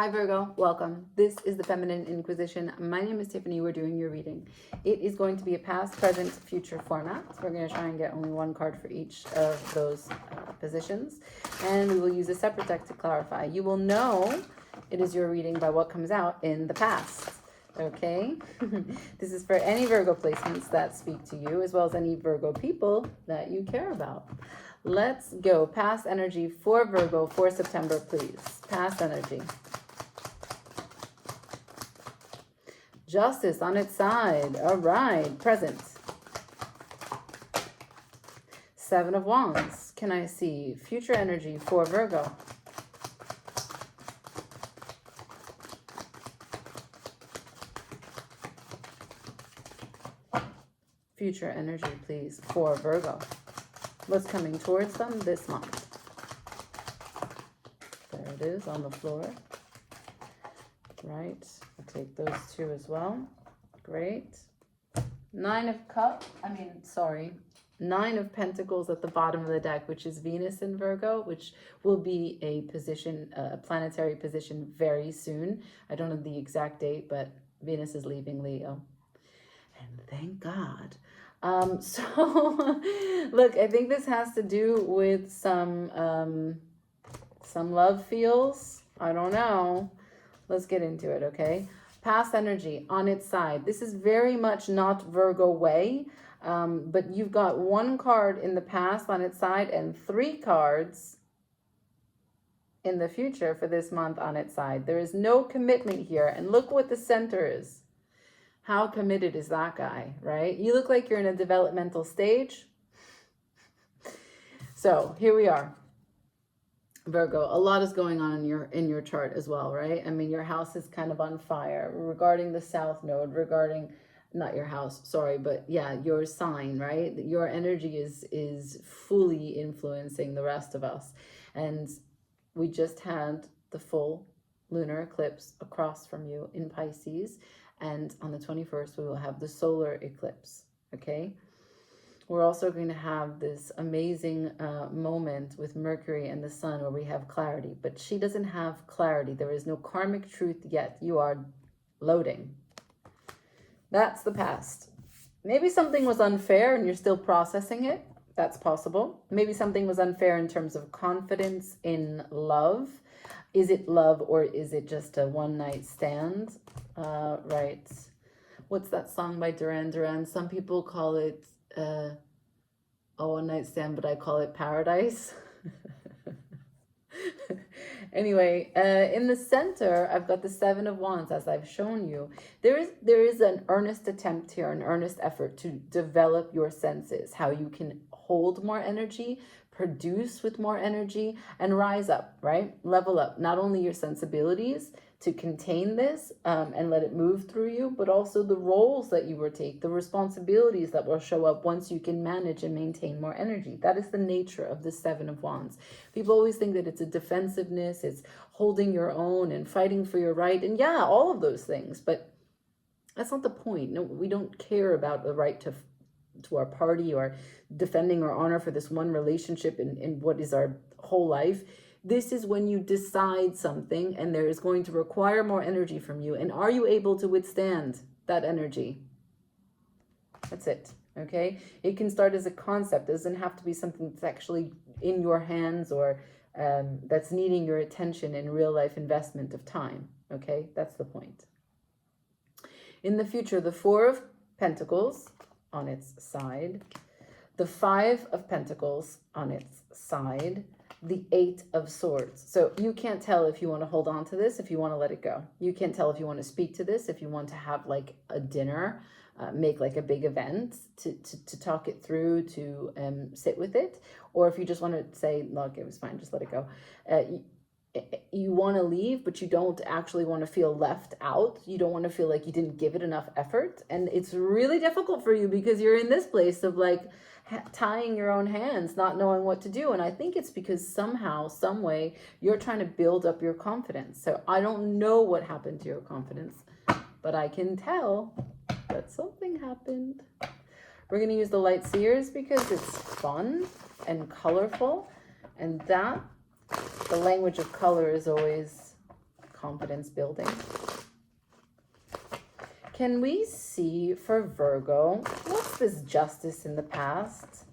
Hi Virgo, welcome. This is the Feminine Inquisition. My name is Tiffany. We're doing your reading. It is going to be a past, present, future format. We're going to try and get only one card for each of those positions. And we will use a separate deck to clarify. You will know it is your reading by what comes out in the past. Okay? This is for any Virgo placements that speak to you, as well as any Virgo people that you care about. Let's go. Past energy for Virgo for September, please. Past energy. Justice on its side. All right. Present. Seven of Wands. Can I see future energy for Virgo? Future energy, please, for Virgo. What's coming towards them this month? There it is on the floor. Right. I'll take those two as well. Great. Nine of Pentacles at the bottom of the deck, which is Venus in Virgo, which will be a position, a planetary position very soon. I don't know the exact date, but Venus is leaving Leo. And thank God. So look, I think this has to do with some love feels. I don't know. Let's get into it, okay? Past energy on its side. This is very much not Virgo way, but you've got one card in the past on its side and three cards in the future for this month on its side. There is no commitment here. And look what the center is. How committed is that guy, right? You look like you're in a developmental stage. So here we are. Virgo, a lot is going on in your chart as well, right? I mean, your house is kind of on fire regarding the South Node, regarding not your house, sorry, but yeah, your sign, right? Your energy is fully influencing the rest of us. And we just had the full lunar eclipse across from you in Pisces. And on the 21st, we will have the solar eclipse, okay? We're also going to have this amazing moment with Mercury and the Sun where we have clarity. But she doesn't have clarity. There is no karmic truth yet. You are loading. That's the past. Maybe something was unfair and you're still processing it. That's possible. Maybe something was unfair in terms of confidence in love. Is it love or is it just a one-night stand? Right. What's that song by Duran Duran? Some people call it a one-night stand, but I call it paradise. Anyway, in the center, I've got the Seven of Wands, as I've shown you. There is an earnest attempt here, an earnest effort to develop your senses, how you can hold more energy, produce with more energy, and rise up, right? Level up, not only your sensibilities to contain this and let it move through you, but also the roles that you will take, the responsibilities that will show up once you can manage and maintain more energy. That is the nature of the Seven of Wands. People always think that it's a defensiveness, it's holding your own and fighting for your right. And yeah, all of those things, but that's not the point. No, we don't care about the right to our party or defending our honor for this one relationship in what is our whole life. This is when you decide something and there is going to require more energy from you. And are you able to withstand that energy? That's it. Okay. It can start as a concept. It doesn't have to be something that's actually in your hands or that's needing your attention in real life investment of time. Okay. That's the point. In the future, the Four of Pentacles on its side, the Five of Pentacles on its side, the Eight of Swords. So you can't tell if you want to hold on to this, if you want to let it go. You can't tell if you want to speak to this, if you want to have like a dinner, make like a big event to talk it through, to sit with it. Or if you just want to say, look, it was fine, just let it go. You want to leave, but you don't actually want to feel left out. You don't want to feel like you didn't give it enough effort. And it's really difficult for you because you're in this place of like tying your own hands, not knowing what to do. And I think it's because somehow, some way, you're trying to build up your confidence. So I don't know what happened to your confidence, but I can tell that something happened. We're going to use the Light Seers because it's fun and colorful. And that, the language of color is always confidence building. Can we see for Virgo, what's this justice in the past?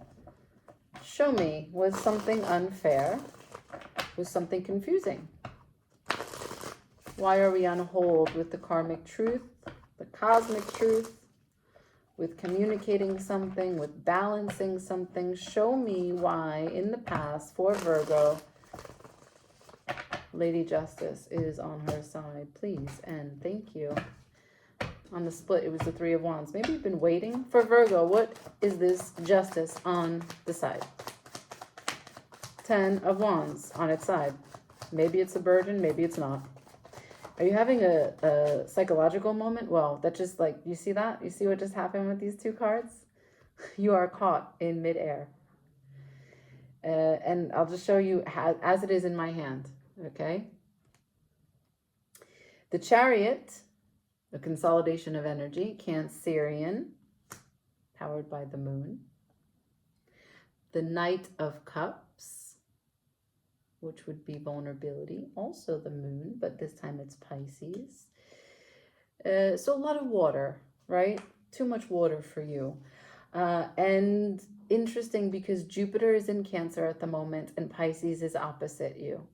Show me, was something unfair? Was something confusing? Why are we on hold with the karmic truth, the cosmic truth, with communicating something, with balancing something? Show me why in the past for Virgo, Lady Justice is on her side, please, and thank you. On the split, it was the Three of Wands. Maybe you've been waiting for Virgo. What is this Justice on the side? 10 of Wands on its side. Maybe it's a burden, maybe it's not. Are you having a psychological moment? Well, that just like, you see that? You see what just happened with these two cards? You are caught in midair. And I'll just show you as it is in my hand, okay? The Chariot, the consolidation of energy, Cancerian, powered by the moon. The Knight of Cups, which would be vulnerability, also the moon, but this time it's Pisces. So a lot of water, right? Too much water for you. And interesting because Jupiter is in Cancer at the moment and Pisces is opposite you.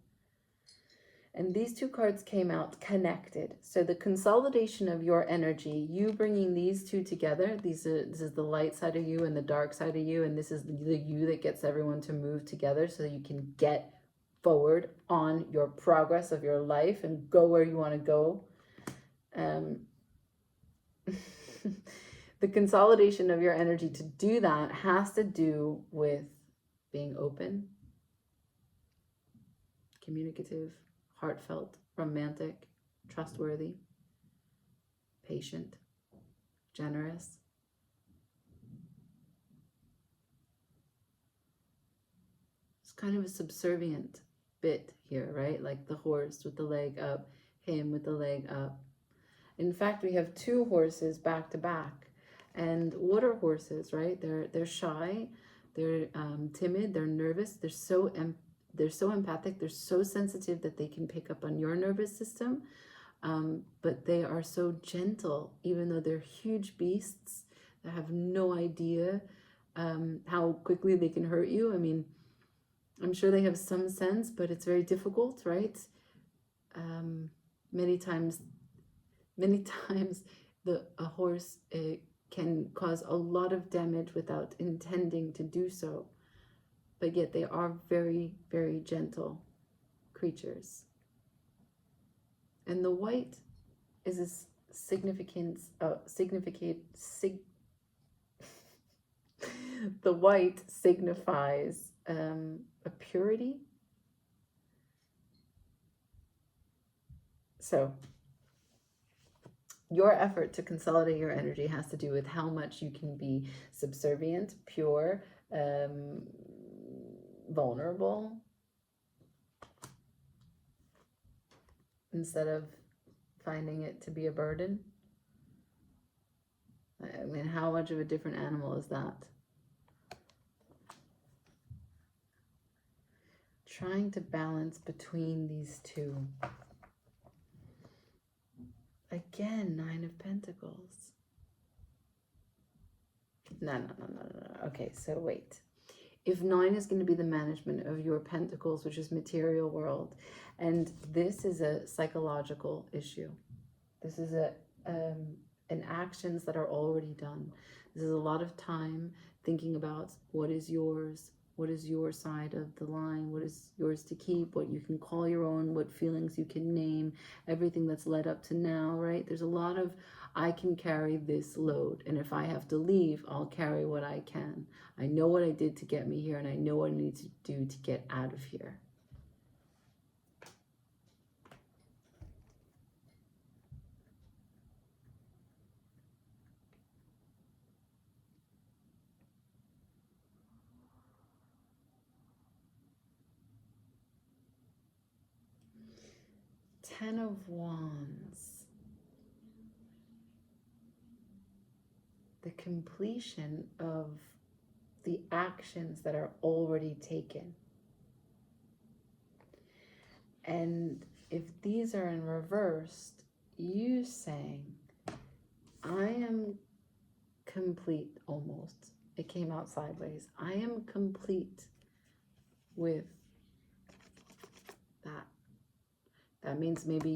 And these two cards came out connected. So the consolidation of your energy, you bringing these two together, this is the light side of you and the dark side of you, and this is the you that gets everyone to move together so that you can get forward on your progress of your life and go where you want to go. The consolidation of your energy to do that has to do with being open, communicative, heartfelt, romantic, trustworthy, patient, generous. It's kind of a subservient bit here, right? Like the horse with the leg up, him with the leg up. In fact, we have two horses back to back, and water horses, right? They're shy, they're timid, they're nervous, they're so empathic, they're so sensitive that they can pick up on your nervous system, but they are so gentle, even though they're huge beasts that have no idea how quickly they can hurt you. I mean, I'm sure they have some sense, but it's very difficult, right? Many times a horse can cause a lot of damage without intending to do so. But yet they are very, very gentle creatures. And the white is a the white signifies a purity. So your effort to consolidate your energy has to do with how much you can be subservient, pure, vulnerable, instead of finding it to be a burden. I mean, how much of a different animal is that? Trying to balance between these two. Again, Nine of Pentacles. No. Okay, so wait. If 9 is going to be the management of your pentacles, which is material world, and this is a psychological issue. This is an actions that are already done. This is a lot of time thinking about what is yours, what is your side of the line, what is yours to keep, what you can call your own, what feelings you can name, everything that's led up to now, right? There's a lot of, I can carry this load, and if I have to leave, I'll carry what I can. I know what I did to get me here, and I know what I need to do to get out of here. Ten of Wands. The completion of the actions that are already taken. And if these are in reversed, you saying, I am complete almost. It came out sideways. I am complete with that. That means maybe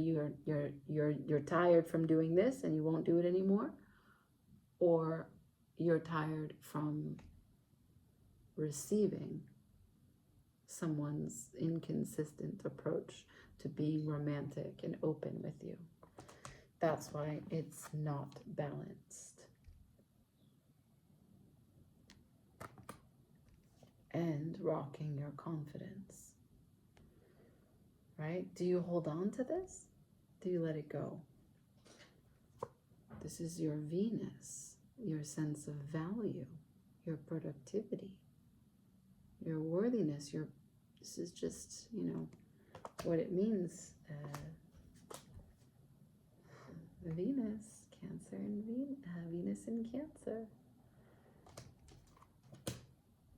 you're tired from doing this and you won't do it anymore, or you're tired from receiving someone's inconsistent approach to being romantic and open with you. That's why it's not balanced. And rocking your confidence. Right? Do you hold on to this? Do you let it go? This is your Venus, your sense of value, your productivity, your worthiness, this is just, what it means. Venus, Cancer, and Venus in Cancer.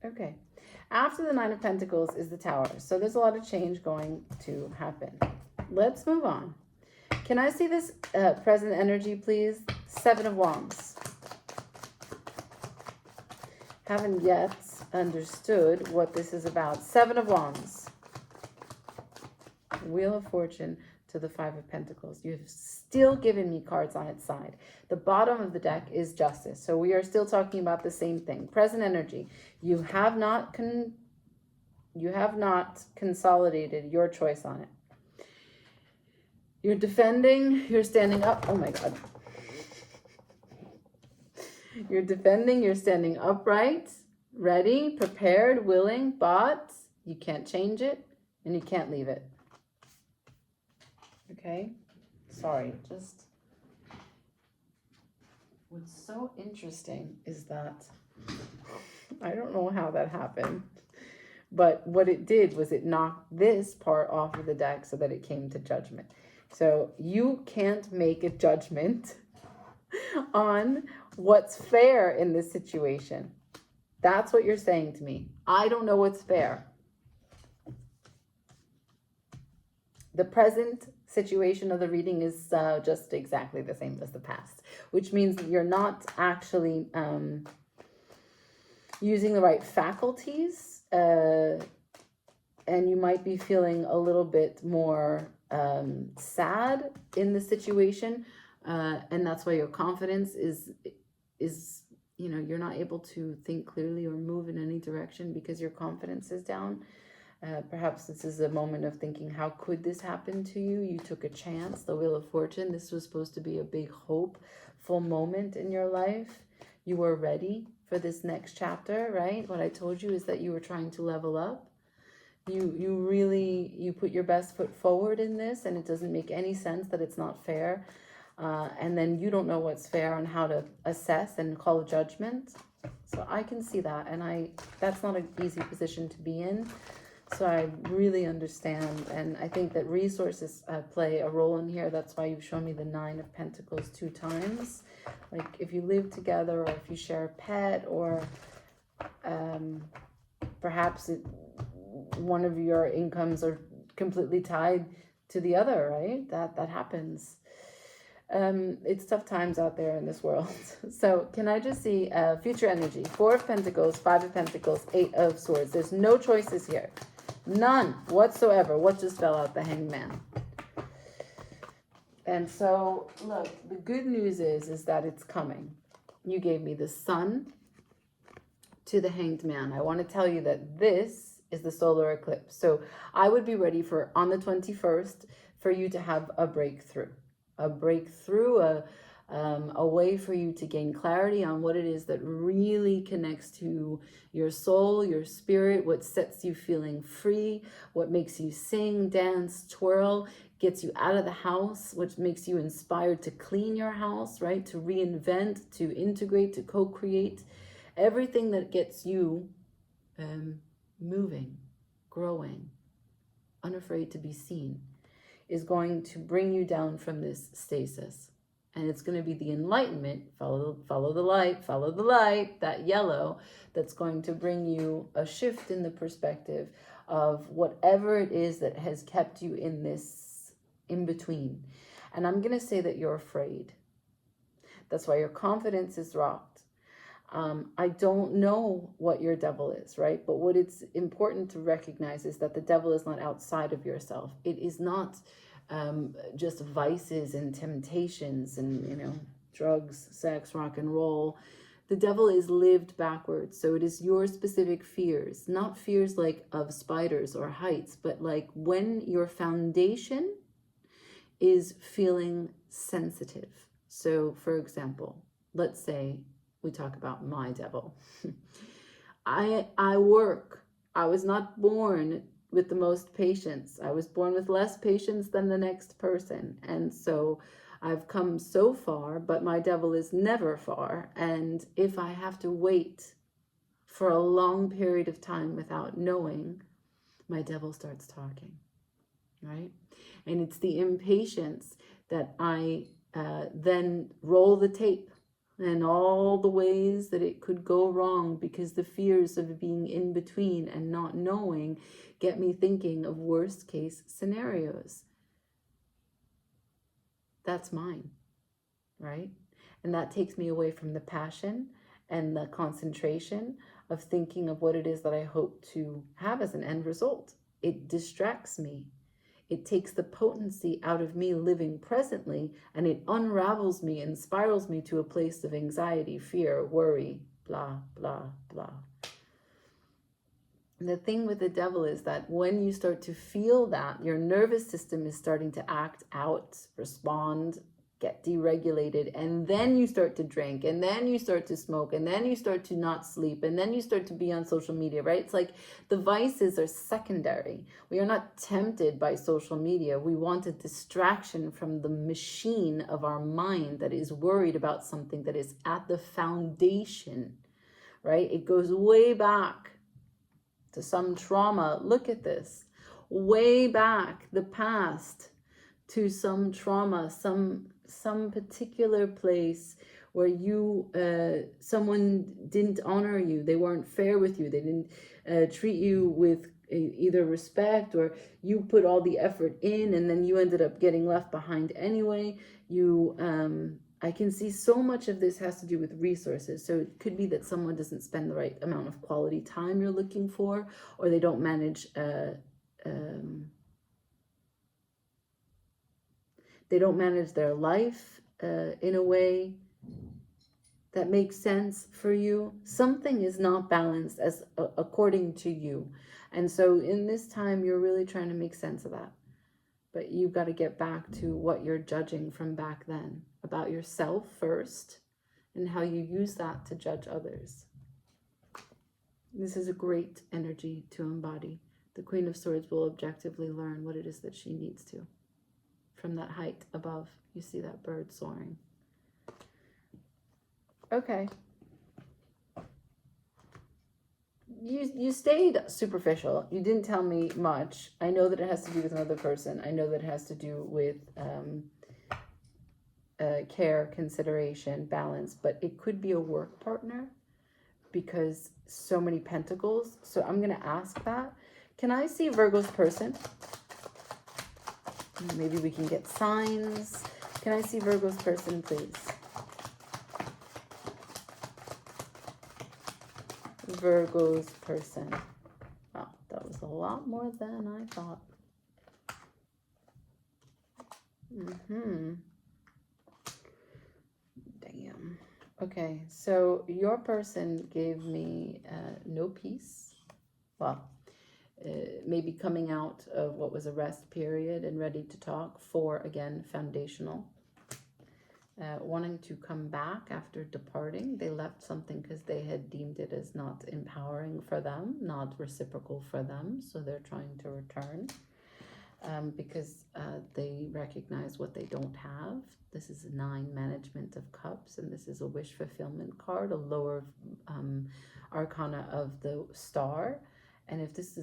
Okay. After the Nine of Pentacles is the Tower. So there's a lot of change going to happen. Let's move on. Can I see this present energy, please? Seven of Wands. Haven't yet understood what this is about. Seven of Wands. Wheel of Fortune to the Five of Pentacles. You've still given me cards on its side. The bottom of the deck is Justice. So we are still talking about the same thing. Present energy. You have not consolidated your choice on it. You're defending, you're standing up. Oh my God. You're defending, you're standing upright, ready, prepared, willing, but you can't change it and you can't leave it. Okay? Sorry, just what's so interesting is that I don't know how that happened, but what it did was it knocked this part off of the deck so that it came to Judgment. So you can't make a judgment on what's fair in this situation. That's what you're saying to me. I don't know what's fair. The present situation of the reading is just exactly the same as the past, which means that you're not actually using the right faculties, and you might be feeling a little bit more sad in the situation, and that's why your confidence is you're not able to think clearly or move in any direction because your confidence is down. Perhaps this is a moment of thinking, how could this happen to you? You took a chance, the Wheel of Fortune. This was supposed to be a big hopeful moment in your life. You were ready for this next chapter, right? What I told you is that you were trying to level up. You put your best foot forward in this, and it doesn't make any sense that it's not fair. And then you don't know what's fair on how to assess and call a judgment. So I can see that, and that's not an easy position to be in. So I really understand, and I think that resources play a role in here. That's why you've shown me the Nine of Pentacles 2 times. Like if you live together, or if you share a pet, or perhaps one of your incomes are completely tied to the other, right? That happens. It's tough times out there in this world. So can I just see future energy? 4 of Pentacles, 5 of Pentacles, 8 of Swords. There's no choices here. None whatsoever. What just fell out? The Hanged Man. And so, look, the good news is that it's coming. You gave me the Sun to the Hanged Man. I want to tell you that this is the solar eclipse. So I would be ready for, on the 21st, for you to have a breakthrough. A way for you to gain clarity on what it is that really connects to your soul, your spirit, what sets you feeling free, what makes you sing, dance, twirl, gets you out of the house, which makes you inspired to clean your house, right? To reinvent, to integrate, to co-create. Everything that gets you moving, growing, unafraid to be seen, is going to bring you down from this stasis. And it's going to be the enlightenment, follow the light, that yellow, that's going to bring you a shift in the perspective of whatever it is that has kept you in this in between. And I'm going to say that you're afraid. That's why your confidence is rocked. I don't know what your devil is, right? But what it's important to recognize is that the devil is not outside of yourself. It is not just vices and temptations and, drugs, sex, rock and roll. The devil is lived backwards. So it is your specific fears, not fears like of spiders or heights, but like when your foundation is feeling sensitive. So for example, let's say we talk about my devil. I work. I was not born with the most patience. I was born with less patience than the next person. And so I've come so far, but my devil is never far. And if I have to wait for a long period of time without knowing, my devil starts talking, right? And it's the impatience that I then roll the tape and all the ways that it could go wrong, because the fears of being in between and not knowing get me thinking of worst case scenarios. That's mine, right? And that takes me away from the passion and the concentration of thinking of what it is that I hope to have as an end result. It distracts me. It takes the potency out of me living presently, and it unravels me and spirals me to a place of anxiety, fear, worry, blah, blah, blah. And the thing with the devil is that when you start to feel that, your nervous system is starting to act out, respond, get deregulated, and then you start to drink, and then you start to smoke, and then you start to not sleep, and then you start to be on social media, right? It's like the vices are secondary. We are not tempted by social media. We want a distraction from the machine of our mind that is worried about something that is at the foundation, right? It goes way back to some trauma. Look at this. Way back, the past, to some trauma, some particular place where you someone didn't honor you, they weren't fair with you, they didn't treat you with either respect, or you put all the effort in and then you ended up getting left behind anyway. I can see so much of this has to do with resources. So it could be that someone doesn't spend the right amount of quality time you're looking for, or they don't manage their life in a way that makes sense for you. Something is not balanced as according to you. And so in this time, you're really trying to make sense of that. But you've got to get back to what you're judging from back then, about yourself first, and how you use that to judge others. This is a great energy to embody. The Queen of Swords will objectively learn what it is that she needs to. From that height above, you see that bird soaring. Okay. You stayed superficial. You didn't tell me much. I know that it has to do with another person. I know that it has to do with care, consideration, balance, but it could be a work partner because so many pentacles. So I'm going to ask that. Can I see Virgo's person? Maybe we can get signs. Can I see Virgo's person, please? Virgo's person. Wow, that was a lot more than I thought. Damn. Okay, so your person gave me no peace. Well, maybe coming out of what was a rest period and ready to talk. 4, again, foundational. Wanting to come back after departing. They left something because they had deemed it as not empowering for them, not reciprocal for them. So they're trying to return because they recognize what they don't have. This is 9, Management of Cups, and this is a wish fulfillment card, a lower arcana of the star. And if this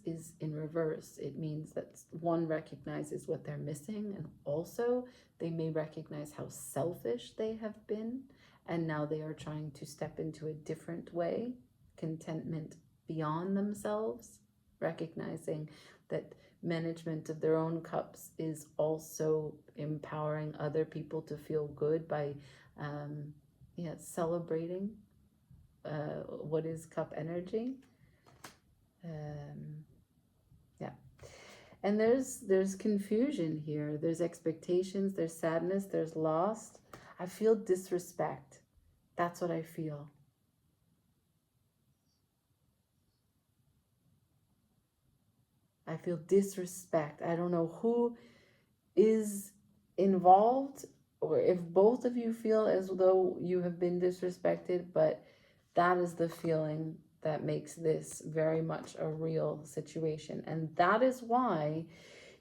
is in reverse, it means that one recognizes what they're missing, and also they may recognize how selfish they have been, and now they are trying to step into a different way, contentment beyond themselves, recognizing that management of their own cups is also empowering other people to feel good by celebrating what is cup energy. And there's confusion here. There's expectations, there's sadness, there's loss. I feel disrespect. That's what I feel. I feel disrespect. I don't know who is involved, or if both of you feel as though you have been disrespected, but that is the feeling that makes this very much a real situation. And that is why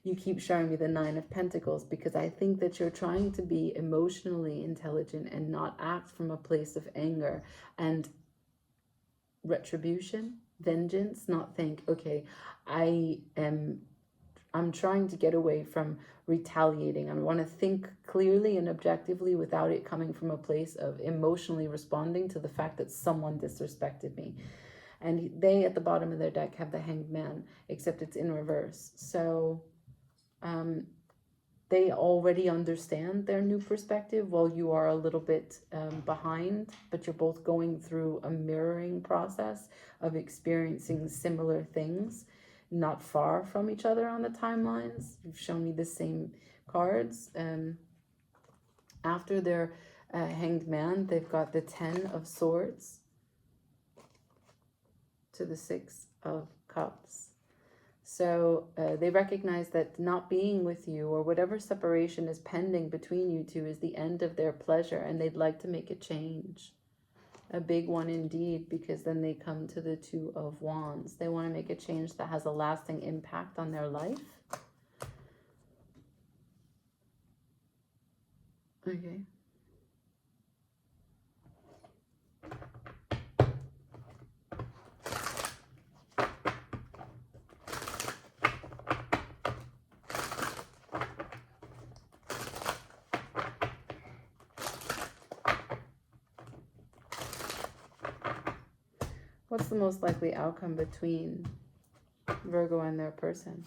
you keep showing me the Nine of Pentacles, because I think that you're trying to be emotionally intelligent and not act from a place of anger and retribution, vengeance, not think, okay, I'm trying to get away from retaliating. I want to think clearly and objectively without it coming from a place of emotionally responding to the fact that someone disrespected me. And they, at the bottom of their deck, have the Hanged Man, except it's in reverse. So they already understand their new perspective while you are a little bit behind, but you're both going through a mirroring process of experiencing similar things, not far from each other on the timelines. You've shown me the same cards. After their Hanged Man, they've got the 10 of Swords to the 6 of Cups. So they recognize that not being with you, or whatever separation is pending between you two, is the end of their pleasure, and they'd like to make a change. A big one indeed, because then they come to the 2 of Wands. They want to make a change that has a lasting impact on their life. Okay. What's the most likely outcome between Virgo and their person?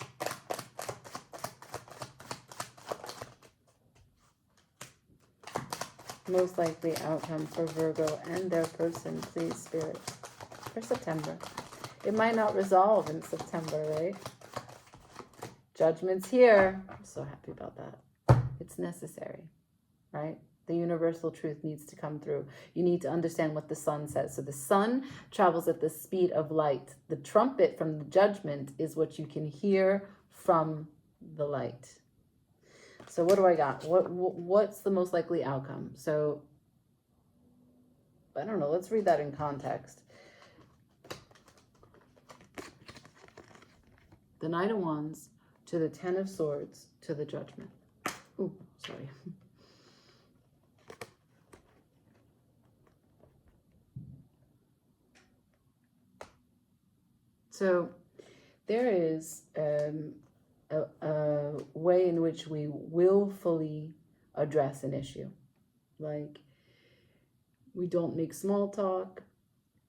Most likely outcome for Virgo and their person, please, Spirit, for September. It might not resolve in September, right? Judgment's here. I'm so happy about that. It's necessary, right? The universal truth needs to come through. You need to understand what the sun says. So the sun travels at the speed of light. The trumpet from the judgment is what you can hear from the light. So what do I got? What's the most likely outcome? So I don't know. Let's read that in context. The Knight of Wands to the 10 of Swords to the Judgment. Ooh, sorry. So there is a way in which we willfully address an issue. Like, we don't make small talk.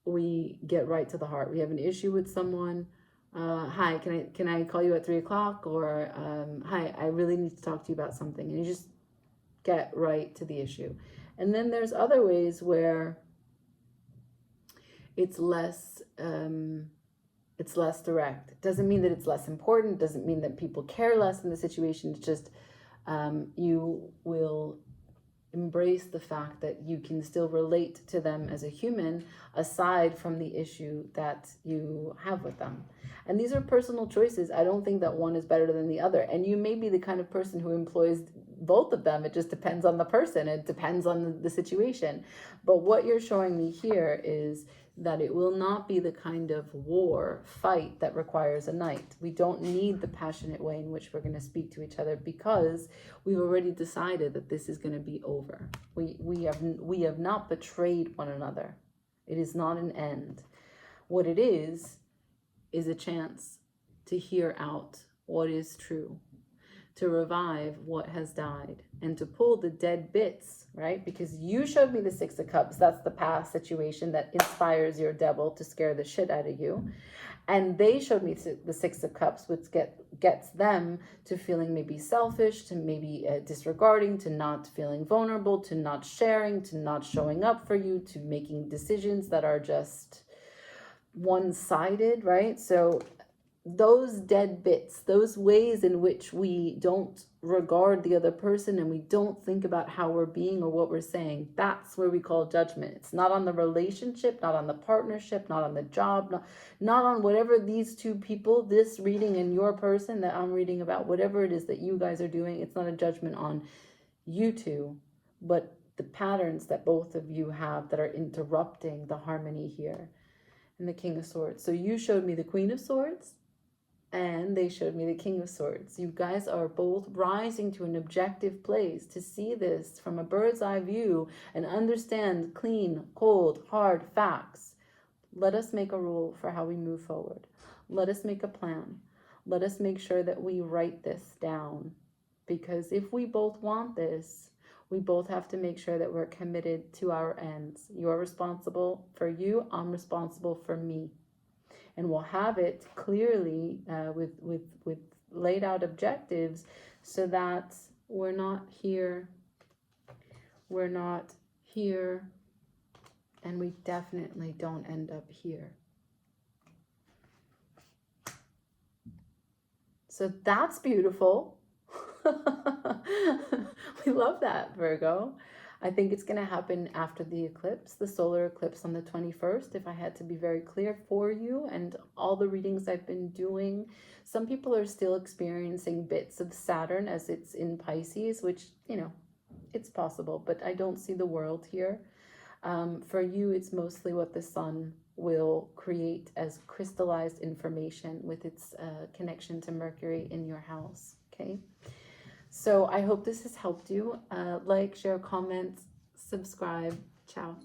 We get right to the heart. We have an issue with someone. Hi, can I call you at 3 o'clock? Or hi, I really need to talk to you about something. And you just get right to the issue. And then there's other ways where it's less direct. It doesn't mean that it's less important. It doesn't mean that people care less in the situation. It's just you will embrace the fact that you can still relate to them as a human, aside from the issue that you have with them. And these are personal choices. I don't think that one is better than the other. And you may be the kind of person who employs both of them. It just depends on the person. It depends on the situation. But what you're showing me here is that it will not be the kind of fight that requires a night. We don't need the passionate way in which we're going to speak to each other, because we've already decided that this is going to be over. We have not betrayed one another. It is not an end. What it is a chance to hear out what is true, to revive what has died and to pull the dead bits, right? Because you showed me the Six of Cups. That's the past situation that inspires your devil to scare the shit out of you. And they showed me the Six of Cups, which gets them to feeling maybe selfish, to maybe disregarding, to not feeling vulnerable, to not sharing, to not showing up for you, to making decisions that are just one-sided, right? So those dead bits, those ways in which we don't regard the other person and we don't think about how we're being or what we're saying, that's where we call judgment. It's not on the relationship, not on the partnership, not on the job, not on whatever these two people, this reading and your person that I'm reading about, whatever it is that you guys are doing, it's not a judgment on you two, but the patterns that both of you have that are interrupting the harmony here. And the King of Swords. So you showed me the Queen of Swords, and they showed me the King of Swords. You guys are both rising to an objective place to see this from a bird's eye view and understand clean, cold, hard facts. Let us make a rule for how we move forward. Let us make a plan. Let us make sure that we write this down. Because if we both want this, we both have to make sure that we're committed to our ends. You're responsible for you. I'm responsible for me. And we'll have it clearly with laid out objectives so that we're not here, and we definitely don't end up here. So that's beautiful. We love that, Virgo. I think it's going to happen after the eclipse, the solar eclipse on the 21st, if I had to be very clear for you. And all the readings I've been doing, some people are still experiencing bits of Saturn as it's in Pisces, which, you know, it's possible, but I don't see the world here. For you, it's mostly what the sun will create as crystallized information with its connection to Mercury in your house, okay? So I hope this has helped you. Like, share, comment, subscribe. Ciao.